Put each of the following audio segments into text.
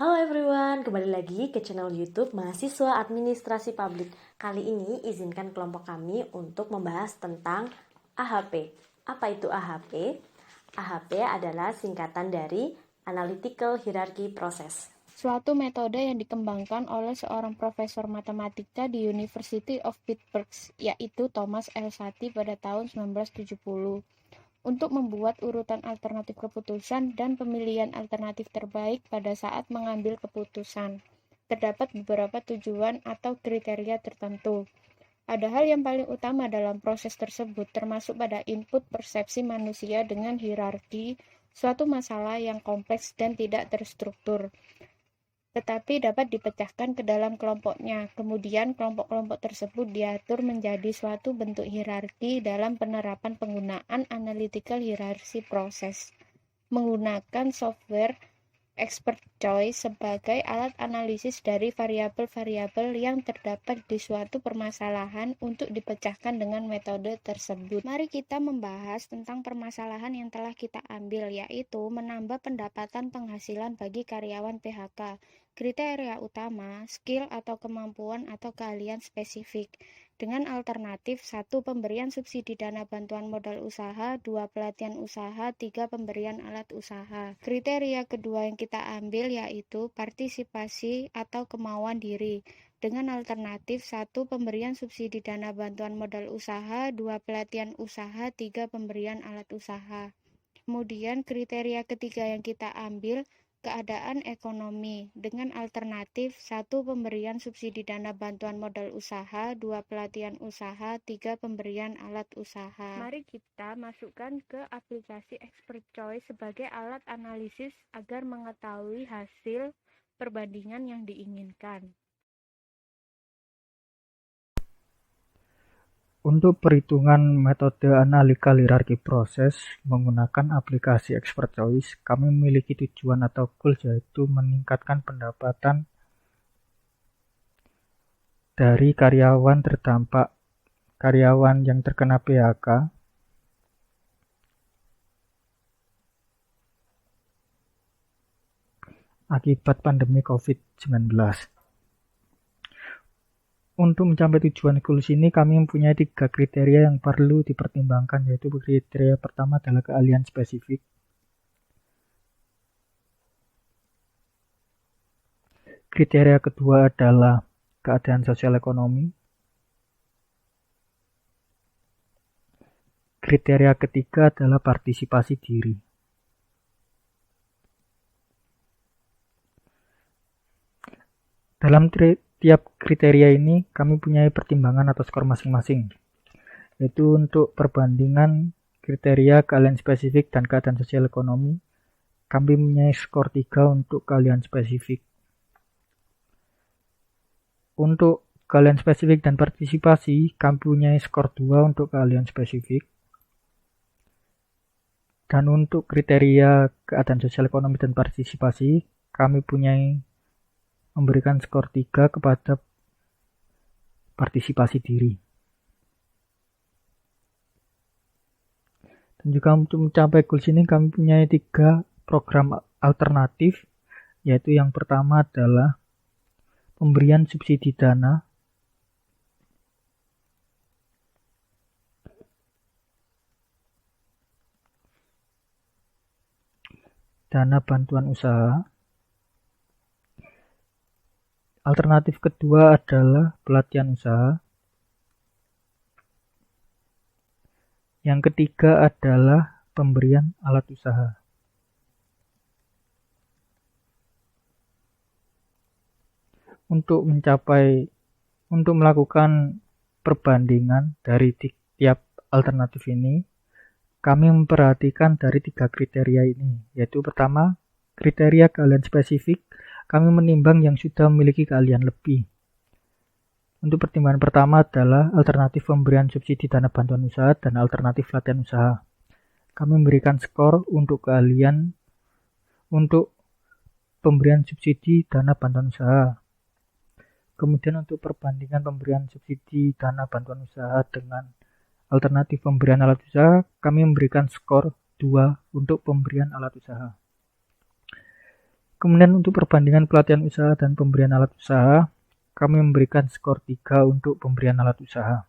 Halo everyone, kembali lagi ke channel YouTube Mahasiswa Administrasi Publik. Kali ini izinkan kelompok kami untuk membahas tentang AHP. Apa itu AHP? AHP adalah singkatan dari Analytical Hierarchy Process. Suatu metode yang dikembangkan oleh seorang profesor matematika di University of Pittsburgh, yaitu Thomas L. Sati pada tahun 1970, untuk membuat urutan alternatif keputusan dan pemilihan alternatif terbaik pada saat mengambil keputusan. Terdapat beberapa tujuan atau kriteria tertentu. Ada hal yang paling utama dalam proses tersebut, termasuk pada input persepsi manusia dengan hierarki, suatu masalah yang kompleks dan tidak terstruktur, tetapi dapat dipecahkan ke dalam kelompoknya. Kemudian kelompok-kelompok tersebut diatur menjadi suatu bentuk hierarki dalam penerapan penggunaan analytical hierarchy process. Menggunakan software expert choice sebagai alat analisis dari variabel-variabel yang terdapat di suatu permasalahan untuk dipecahkan dengan metode tersebut. Mari kita membahas tentang permasalahan yang telah kita ambil, yaitu menambah pendapatan penghasilan bagi karyawan PHK. Kriteria utama, skill atau kemampuan atau keahlian spesifik. Dengan alternatif 1. Pemberian subsidi dana bantuan modal usaha, 2. Pelatihan usaha, 3. Pemberian alat usaha. Kriteria kedua yang kita ambil yaitu partisipasi atau kemauan diri. Dengan alternatif 1. Pemberian subsidi dana bantuan modal usaha, 2. Pelatihan usaha, 3. Pemberian alat usaha. Kemudian kriteria ketiga yang kita ambil keadaan ekonomi dengan alternatif 1. Pemberian subsidi dana bantuan modal usaha, 2. Pelatihan usaha, 3. Pemberian alat usaha. Mari kita masukkan ke aplikasi Expert Choice sebagai alat analisis agar mengetahui hasil perbandingan yang diinginkan. Untuk perhitungan metode analytical hierarchy process menggunakan aplikasi Expert Choice, kami memiliki tujuan atau goals, yaitu meningkatkan pendapatan dari karyawan terdampak, karyawan yang terkena PHK, akibat pandemi COVID-19. Untuk mencapai tujuan goals ini, kami mempunyai 3 kriteria yang perlu dipertimbangkan, yaitu kriteria pertama adalah keahlian spesifik. Kriteria kedua adalah keadaan sosial ekonomi. Kriteria ketiga adalah partisipasi diri. Dalam tiap kriteria ini, kami punya pertimbangan atau skor masing-masing, yaitu untuk perbandingan kriteria keahlian spesifik dan keadaan sosial ekonomi, kami punya skor 3 untuk keahlian spesifik. Untuk keahlian spesifik dan partisipasi, kami punya skor 2 untuk keahlian spesifik. Dan untuk kriteria keadaan sosial ekonomi dan partisipasi, kami punya memberikan skor 3 kepada partisipasi diri. Dan juga untuk mencapai goals ini kami punya 3 program alternatif, yaitu yang pertama adalah pemberian subsidi dana bantuan usaha. Alternatif kedua adalah pelatihan usaha. Yang ketiga adalah pemberian alat usaha. Untuk melakukan perbandingan dari tiap alternatif ini, kami memperhatikan dari 3 kriteria ini, yaitu pertama, kriteria keahlian spesifik, kami menimbang yang sudah memiliki keahlian lebih. Untuk pertimbangan pertama adalah alternatif pemberian subsidi dana bantuan usaha dan alternatif pelatihan usaha. Kami memberikan skor untuk keahlian untuk pemberian subsidi dana bantuan usaha. Kemudian untuk perbandingan pemberian subsidi dana bantuan usaha dengan alternatif pemberian alat usaha, kami memberikan skor 2 untuk pemberian alat usaha. Kemudian untuk perbandingan pelatihan usaha dan pemberian alat usaha, kami memberikan skor 3 untuk pemberian alat usaha.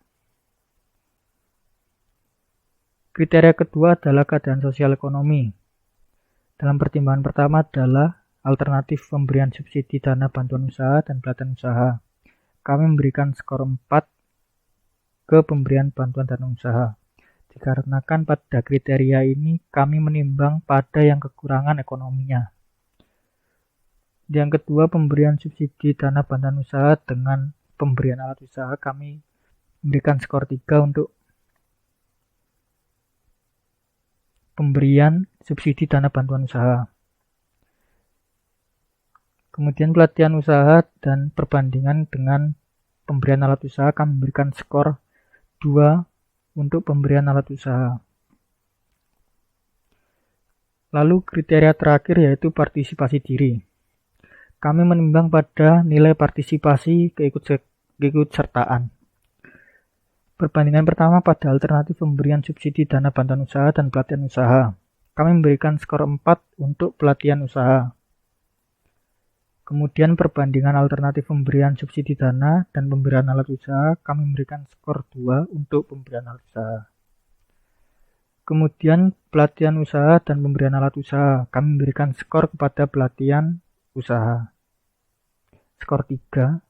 Kriteria kedua adalah keadaan sosial ekonomi. Dalam pertimbangan pertama adalah alternatif pemberian subsidi dana bantuan usaha dan pelatihan usaha. Kami memberikan skor 4 ke pemberian bantuan dana usaha. Dikarenakan pada kriteria ini kami menimbang pada yang kekurangan ekonominya. Yang kedua, pemberian subsidi dana bantuan usaha dengan pemberian alat usaha, kami memberikan skor 3 untuk pemberian subsidi dana bantuan usaha. Kemudian pelatihan usaha dan perbandingan dengan pemberian alat usaha, kami memberikan skor 2 untuk pemberian alat usaha. Lalu kriteria terakhir yaitu partisipasi diri. Kami menimbang pada nilai partisipasi keikutsertaan. Perbandingan pertama pada alternatif pemberian subsidi dana bantuan usaha dan pelatihan usaha. Kami memberikan skor 4 untuk pelatihan usaha. Kemudian perbandingan alternatif pemberian subsidi dana dan pemberian alat usaha, kami memberikan skor 2 untuk pemberian alat usaha. Kemudian pelatihan usaha dan pemberian alat usaha, kami memberikan skor kepada pelatihan usaha. Skor 3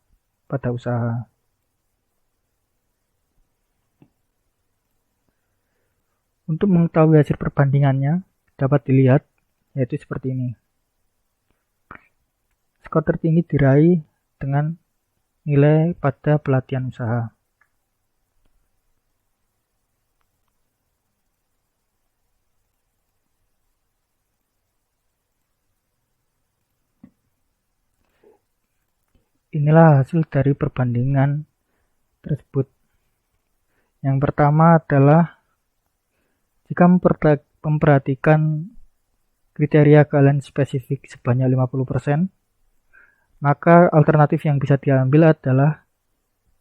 pada usaha. Untuk mengetahui hasil perbandingannya dapat dilihat yaitu seperti ini. Skor tertinggi diraih dengan nilai pada pelatihan usaha. Inilah hasil dari perbandingan tersebut. Yang pertama adalah jika memperhatikan kriteria keahlian spesifik sebanyak 50%, maka alternatif yang bisa diambil adalah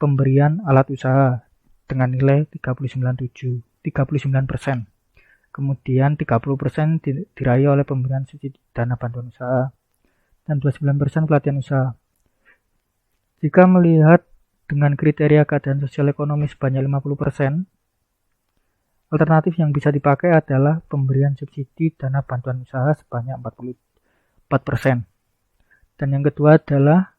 pemberian alat usaha dengan nilai 39%. Kemudian 30% diraih oleh pemberian subsidi dana bantuan usaha dan 29% pelatihan usaha. Jika melihat dengan kriteria keadaan sosial ekonomi sebanyak 50%, alternatif yang bisa dipakai adalah pemberian subsidi dana bantuan usaha sebanyak 44%. Dan yang kedua adalah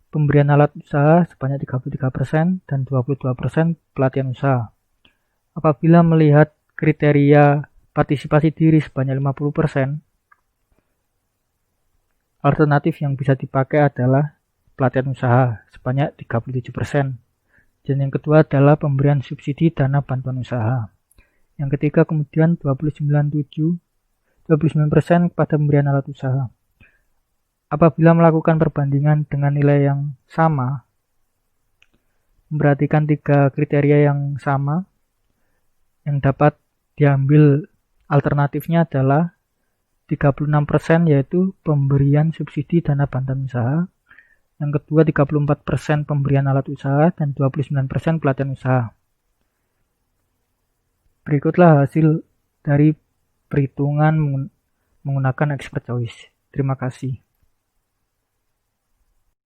pemberian alat usaha sebanyak 33% dan 22% pelatihan usaha. Apabila melihat kriteria partisipasi diri sebanyak 50%, alternatif yang bisa dipakai adalah pelatihan usaha sebanyak 37%. Dan yang kedua adalah pemberian subsidi dana bantuan usaha. Yang ketiga kemudian 29% pada pemberian alat usaha. Apabila melakukan perbandingan dengan nilai yang sama, memperhatikan 3 kriteria yang sama, yang dapat diambil alternatifnya adalah 36% yaitu pemberian subsidi dana bantuan usaha. Yang kedua 34% pemberian alat usaha dan 29% pelatihan usaha. Berikutlah hasil dari perhitungan menggunakan expert choice. Terima kasih.